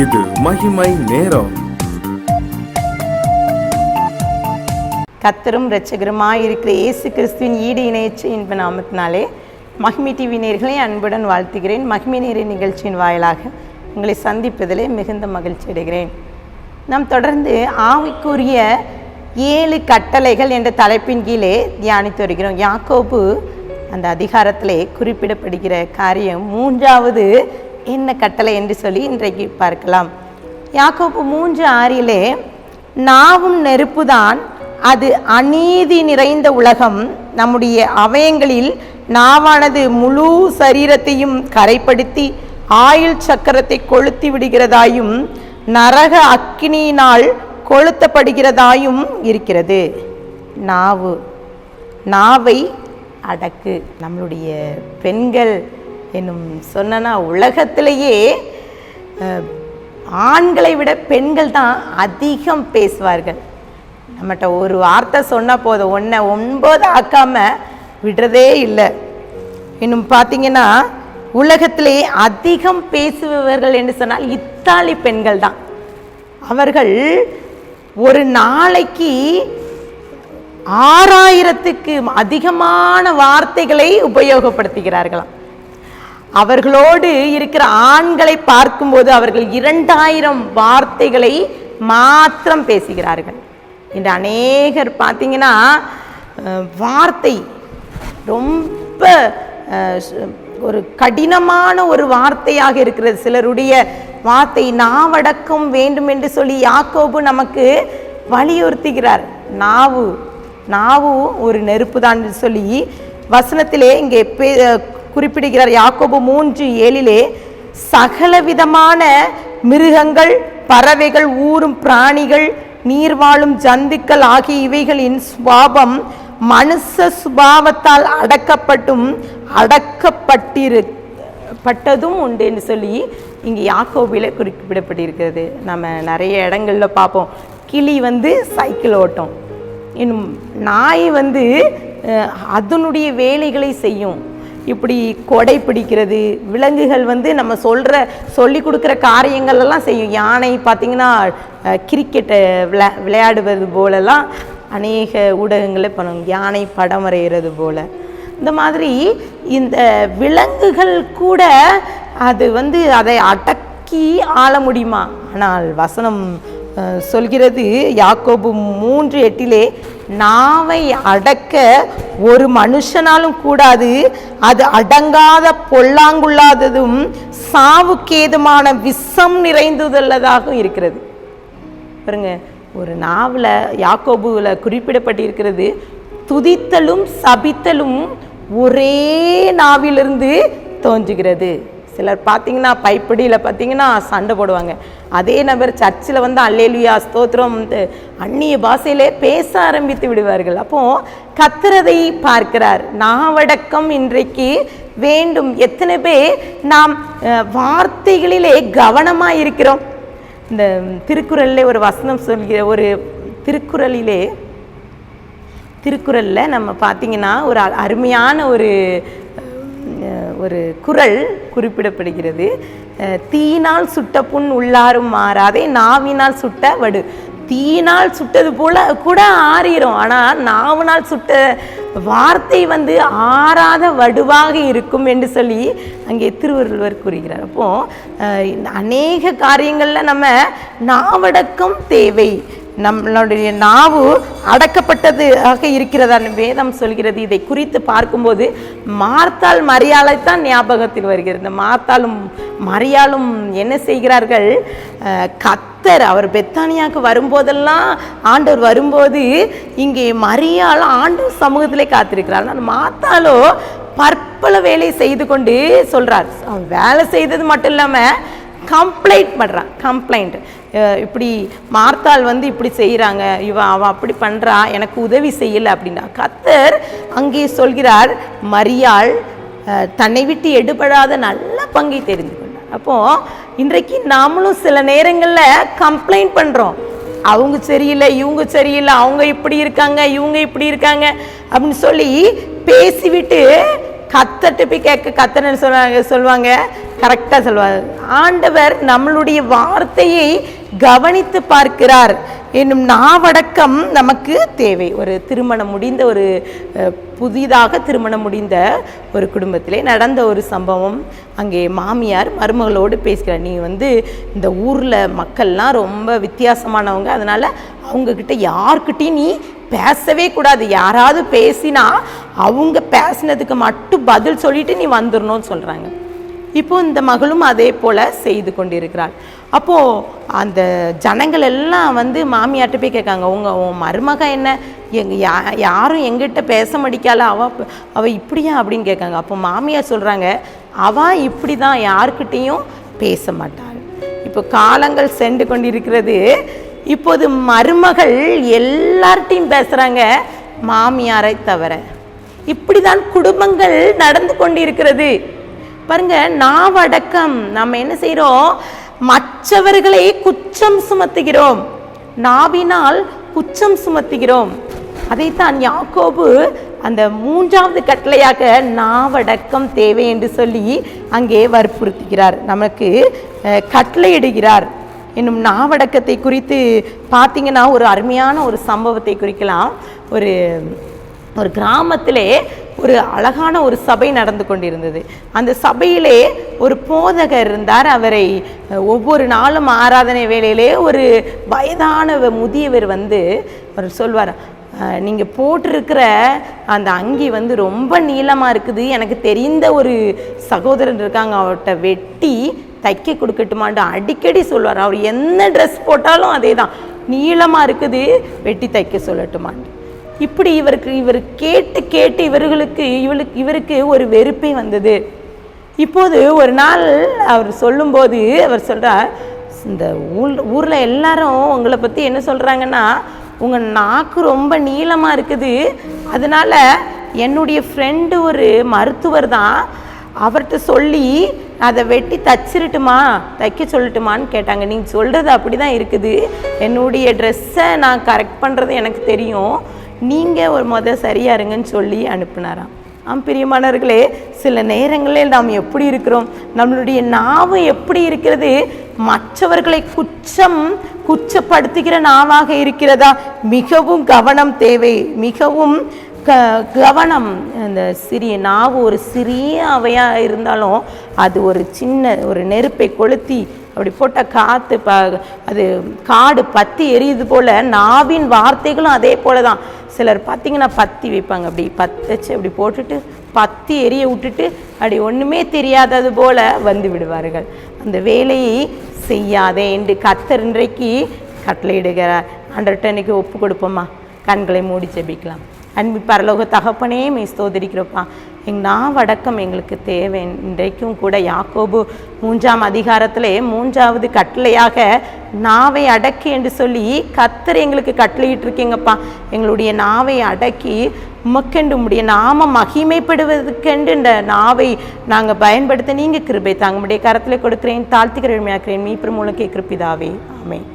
இது மகிமை நேரம். கர்த்தரும் இரட்சகருமாய் இருக்கிற இயேசு கிறிஸ்துவின் ஈடு இணையற்ற இன்ப நாமத்தினாலே மகிமை டிவி நேயர்களை அன்புடன் வாழ்த்துகிறேன். மகிமை நேர நிகழ்ச்சியின் வாயிலாக உங்களை சந்திப்பதிலே மிகுந்த மகிழ்ச்சி அடைகிறேன். நாம் தொடர்ந்து ஆவிக்குரிய 7 கட்டளைகள் என்ற தலைப்பின் கீழே தியானித்து வருகிறோம். யாக்கோபு அந்த அதிகாரத்திலே குறிப்பிடப்படுகிற காரியம் 3வது என்ன கட்டளை என்று சொல்லி இன்றைக்கு பார்க்கலாம். யாக்கோபு 3:6 நாவும் நெருப்புதான், அது அநீதி நிறைந்த உலகம். நம்முடைய அவயங்களில் நாவானது முழு சரீரத்தையும் கரைப்படுத்தி ஆயுள் சக்கரத்தை கொளுத்தி விடுகிறதாயும் நரக அக்கினியினால் கொளுத்தப்படுகிறதாயும் இருக்கிறது. நாவை அடக்கு. நம்மளுடைய பெண்கள் என்னும் சொன்னா உலகத்திலேயே ஆண்களை விட பெண்கள் தான் அதிகம் பேசுவார்கள். நம்மகிட்ட ஒரு வார்த்தை சொன்னால் போதும், 9 ஆக்காம விடுறதே இல்லை. இன்னும் பார்த்தீங்கன்னா உலகத்திலே அதிகம் பேசுபவர்கள் என்று சொன்னால் இத்தாலி பெண்கள் தான். அவர்கள் ஒரு நாளைக்கு 6000க்கு அதிகமான வார்த்தைகளை உபயோகப்படுத்துகிறார்களாம். அவர்களோடு இருக்கிற ஆண்களை பார்க்கும்போது அவர்கள் 2000 வார்த்தைகளை மாத்திரம் பேசுகிறார்கள். இன்று அநேகர் பார்த்தீங்கன்னா வார்த்தை ரொம்ப ஒரு கடினமான ஒரு வார்த்தையாக இருக்கிறது. சிலருடைய வார்த்தை நாவடக்கம் வேண்டும் என்று சொல்லி யாக்கோபு நமக்கு வலியுறுத்துகிறார். நாவு ஒரு நெருப்பு தான் சொல்லி வசனத்திலே இங்கே குறிப்பிடுகிறார். யாக்கோபு 3:7 சகலவிதமான மிருகங்கள், பறவைகள், ஊரும் பிராணிகள், நீர்வாழும் ஜந்துக்கள் ஆகிய இவைகளின் சுபாவம் மனுஷ சுபாவத்தால் அடக்கப்பட்டதும் உண்டு என்று சொல்லி இங்கே யாக்கோபில குறிப்பிடப்பட்டிருக்கிறது. நம்ம நிறைய இடங்களில் பார்ப்போம். கிளி சைக்கிள் ஓட்டும், இன்னும் நாய் அதனுடைய வேலைகளை செய்யும். இப்படி கொடை பிடிக்கிறது, விலங்குகள் நம்ம சொல்லி கொடுக்குற காரியங்கள் எல்லாம் செய்யும். யானை பார்த்திங்கன்னா கிரிக்கெட்டை விளையாடுவது போலலாம் அநேக ஊடகங்களே பண்ணும். யானை படம் வரைகிறது போல இந்த மாதிரி இந்த விலங்குகள் கூட அது அதை அடக்கி ஆள முடியுமா? ஆனால் வசனம் சொல்கிறது யாக்கோபு 3:8 நாவை அடக்க ஒரு மனுஷனாலும் கூடாது, அது அடங்காத பொல்லாங்குள்ளாததும் சாவுக்கேதுமான விஷம் நிறைந்துள்ளதாக இருக்கிறது. பாருங்க, ஒரு நாவில் யாக்கோபுல குறிப்பிடப்பட்டிருக்கிறது, துதித்தலும் சபித்தலும் ஒரே நாவிலிருந்து தோன்றுகிறது. சிலர் பார்த்தீங்கன்னா பைப்படியில் பார்த்தீங்கன்னா சண்டை போடுவாங்க. அதே நபர் சர்ச்சில் அல்லேலுயா ஸ்தோத்திரம் அந்நிய பாஷையிலே பேச ஆரம்பித்து விடுவார்கள். அப்போது கர்த்தரை பார்க்கிறார். நாவடக்கம் இன்றைக்கு வேண்டும். எத்தனை பேர் நாம் வார்த்தைகளிலே கவனமாக இருக்கிறோம்? இந்த திருக்குறளில் ஒரு வசனம் சொல்கிற ஒரு திருக்குறளில் நம்ம பார்த்தீங்கன்னா ஒரு அருமையான ஒரு குறள் குறிப்பிடப்படுகிறது. தீயினால் சுட்ட புண் உள்ளாரும் மாறாதே, நாவினால் சுட்ட வடு. தீயினால் சுட்டது போல கூட ஆறிடும், ஆனால் நாவினால் சுட்ட வார்த்தை ஆறாத வடுவாக இருக்கும் என்று சொல்லி அங்கே திருவள்ளுவர் கூறுகிறார். அப்போது அநேக காரியங்களில் நம்ம நாவடக்கம் தேவை. நம்மளுடைய நாவு அடக்கப்பட்டது ஆக இருக்கிறதா வேதம் சொல்கிறது. இதை குறித்து பார்க்கும்போது மார்த்தாள் மரியாளைத்தான் ஞாபகத்தில் வருகிறது. இந்த மார்த்தாளும் மரியாளும் என்ன செய்கிறார்கள்? கர்த்தர் அவர் பெத்தானியாவுக்கு வரும்போதெல்லாம் ஆண்டவர் வரும்போது இங்கே மரியாள் ஆண்டவர் சமூகத்திலே காத்திருக்கிறார். ஆனால் மார்த்தாளோ பற்பல வேலை செய்து கொண்டு சொல்றார். அவன் வேலை செய்தது மட்டும் இல்லாமல் கம்ப்ளைண்ட் பண்ணுறான். கம்ப்ளைண்ட் இப்படி மார்த்தாள் இப்படி செய்கிறாங்க, அவன் அப்படி பண்ணுறா, எனக்கு உதவி செய்யலை அப்படின்னா கர்த்தர் அங்கே சொல்கிறார், மரியாள் தன்னை விட்டு எடுபடாத நல்ல பங்கை தெரிந்து கொண்டார். அப்போது இன்றைக்கு நாமளும் சில நேரங்களில் கம்ப்ளைண்ட் பண்ணுறோம். அவங்க சரியில்லை, இவங்க சரியில்லை, அவங்க இப்படி இருக்காங்க, இவங்க இப்படி இருக்காங்க அப்படின்னு சொல்லி பேசிவிட்டு கத்தட்டு போய் கேட்க கத்தன்னு சொல்லுவாங்க கரெக்டாக சொல்லுவாங்க. ஆண்டவர் நம்மளுடைய வார்த்தையை கவனித்து பார்க்கிறார் என்னும் நாவடக்கம் நமக்கு தேவை. ஒரு திருமணம் முடிந்த புதிதாக திருமணம் முடிந்த ஒரு குடும்பத்திலே நடந்த ஒரு சம்பவம். அங்கே மாமியார் மருமகளோடு பேசுகிறார். நீ இந்த ஊரில் மக்கள்லாம் ரொம்ப வித்தியாசமானவங்க, அதனால் அவங்கக்கிட்ட யார்கிட்டையும் நீ பேசவே கூடாது. யாராவது பேசினா அவங்க பேசினதுக்கு மட்டும் பதில் சொல்லிட்டு நீ வந்துடணும்னு சொல்கிறாங்க. இப்போ இந்த மகளும் அதே போல் செய்து கொண்டிருக்கிறாள். அப்போது அந்த ஜனங்கள் எல்லாம் மாமியார்ட்ட போய் கேட்காங்க, உன் மருமக என்ன யாரும் எங்கிட்ட பேச மாட்டிக்கால, அவள் இப்படியா அப்படின்னு கேட்காங்க. அப்போ மாமியார் சொல்கிறாங்க, அவள் இப்படி தான், யார்கிட்டையும் பேச மாட்டாள். இப்போ காலங்கள் சென்று கொண்டிருக்கிறது. இப்போது மருமகள் எல்லார்ட்டையும் பேசுகிறாங்க, மாமியாரை தவிர. இப்படி தான் குடும்பங்கள் நடந்து கொண்டிருக்கிறது. பாருங்க, நாவடக்கம். நம்ம என்ன செய்கிறோம்? மற்றவர்களை குற்றம் சுமத்துகிறோம், நாவினால் குற்றம் சுமத்துகிறோம். அதைத்தான் யாக்கோபு அந்த 3வது கட்டளையாக நாவடக்கம் தேவை என்று சொல்லி அங்கே வற்புறுத்துகிறார், நமக்கு கட்டளையிடுகிறார். இன்னும் நாவடக்கத்தை குறித்து பார்த்தீங்கன்னா ஒரு அருமையான ஒரு சம்பவத்தை குறிக்கலாம். ஒரு கிராமத்திலே ஒரு அழகான ஒரு சபை நடந்து கொண்டிருந்தது. அந்த சபையிலே ஒரு போதகர் இருந்தார். அவரை ஒவ்வொரு நாளும் ஆராதனை வேளையிலே ஒரு வயதான முதியவர் அவர் சொல்வார், நீங்கள் போட்டிருக்கிற அந்த அங்கி ரொம்ப நீளமாக இருக்குது, எனக்கு தெரிந்த ஒரு சகோதரன் இருக்காங்க, அவர்கிட்ட வெட்டி தைக்க கொடுக்கட்டுமான்னு அடிக்கடி சொல்வார். அவர் என்ன ட்ரெஸ் போட்டாலும் அதே தான், நீளமாக இருக்குது, வெட்டி தைக்க சொல்லட்டுமான்னு. இப்படி இவர் கேட்டு இவருக்கு ஒரு வெறுப்பே வந்தது. இப்போது ஒரு நாள் அவர் சொல்லும்போது அவர் சொல்கிறார், இந்த ஊரில் எல்லாரும் உங்களை பற்றி என்ன சொல்கிறாங்கன்னா, உங்கள் நாக்கு ரொம்ப நீளமாக இருக்குது, அதனால் என்னுடைய ஃப்ரெண்டு ஒரு மருத்துவர் தான், அவர்கிட்ட சொல்லி அதை வெட்டி தைக்க சொல்லட்டுமான்னு கேட்டாங்க. நீங்கள் சொல்கிறது அப்படி தான் இருக்குது, என்னுடைய ட்ரெஸ்ஸை நான் கரெக்ட் பண்ணுறது எனக்கு தெரியும், நீங்கள் சரியாக இருங்கன்னு சொல்லி அனுப்புனாராம். பிரியமானவர்களே, சில நேரங்களில் நாம் எப்படி இருக்கிறோம்? நம்மளுடைய நாவு எப்படி இருக்கிறது? மற்றவர்களை குற்றப்படுத்துகிற நாவாக இருக்கிறதா? மிகவும் கவனம் தேவை, மிகவும் கவனம். அந்த சிறிய நாவு ஒரு சிறிய அவையாக இருந்தாலும் அது ஒரு நெருப்பை கொளுத்தி அப்படி போட்ட காற்று அது காடு பற்றி எரியுது போல் நாவின் வார்த்தைகளும் அதே போல தான். சிலர் பார்த்திங்கன்னா பற்றி வைப்பாங்க, அப்படி பற்றி அப்படி போட்டுட்டு பற்றி எரிய விட்டுட்டு அப்படி ஒன்றுமே தெரியாதது போல் விடுவார்கள். அந்த வேலையை செய்யாதே என்று கர்த்தர் இன்றைக்கு கட்டளையிடுகிறார். ஆண்டவர்கிட்ட இன்னைக்கு ஒப்பு கொடுப்போமா? கண்களை மூடி ஜெபிக்கலாம். அன்பு பரலோக தகப்பனே, ஸ்தோத்திரிக்கிறோப்பா. நாவடக்கம் எங்களுக்கு தேவை. இன்றைக்கும் கூட யாக்கோபு 3ஆம் அதிகாரத்திலே 3வது கட்டளையாக நாவை அடக்கி என்று சொல்லி கர்த்தர் எங்களுக்கு கட்டளையிட்டு இருக்கீங்கப்பா. எங்களுடைய நாவை அடக்கி உமக்கென்று உம்முடைய நாம மகிமைப்படுவதற்கென்று இந்த நாவை நாங்கள் பயன்படுத்த நீங்கள் கிருபை தாங்க. உம்முடைய கரத்தில் கொடுக்கிறேன், தாழ்த்திக்கிறேன், மீட்பர் மூலம் கேட்கிற பிதாவே, ஆமென்.